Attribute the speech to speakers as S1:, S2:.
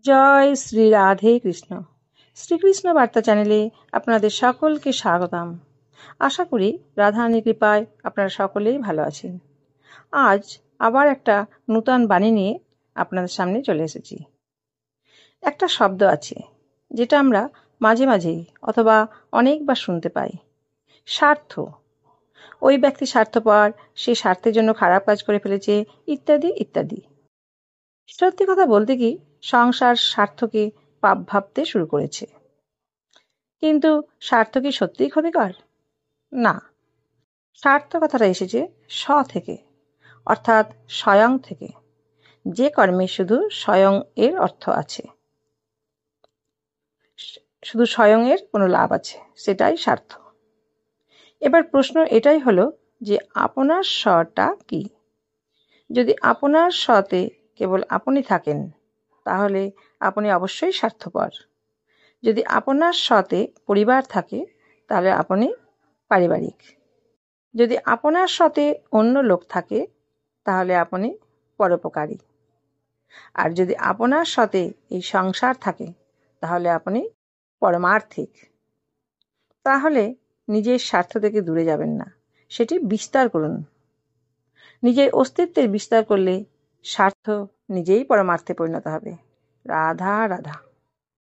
S1: জয় শ্রী রাধে কৃষ্ণ। শ্রীকৃষ্ণ বার্তা চ্যানেলে আপনাদের সকলকে স্বাগতম। আশা করি রাধারানীর কৃপায় আপনারা সকলেই ভালো আছেন। আজ আবার একটা নূতন বাণী নিয়ে আপনাদের সামনে চলে এসেছি। একটা শব্দ আছে যেটা আমরা মাঝে মাঝেই অথবা অনেকবার শুনতে পাই, স্বার্থ। ওই ব্যক্তি স্বার্থপর, সে স্বার্থের জন্য খারাপ কাজ করে ফেলেছে, ইত্যাদি ইত্যাদি। সত্যি কথা বলতে কি, সংসার স্বার্থকে পাপ ভাবতে শুরু করেছে। কিন্তু স্বার্থ কি সত্যিই ক্ষতিকর? না। স্বার্থ কথাটা এসেছে স্ব থেকে, অর্থাৎ স্বয়ং থেকে। যে কর্মে শুধু স্বয়ং এর অর্থ আছে, শুধু স্বয়ং এর কোনো লাভ আছে, সেটাই স্বার্থ। এবার প্রশ্ন এটাই হলো যে আপনার স্বটা কি? যদি আপনার স্বতে কেবল আপনি থাকেন, তাহলে আপনি অবশ্যই স্বার্থপর। যদি আপনার স্বতে পরিবার থাকে, তাহলে আপনি পারিবারিক। যদি আপনার স্বতে অন্য লোক থাকে, তাহলে আপনি পরোপকারী। আর যদি আপনার স্বতে এই সংসার থাকে, তাহলে আপনি পরমার্থিক। তাহলে নিজের স্বার্থ থেকে দূরে যাবেন না, সেটি বিস্তার করুন। নিজের অস্তিত্বের বিস্তার করলে স্বার্থ নিজেই পরমার্থে পরিণত হবে। রাধা রাধা।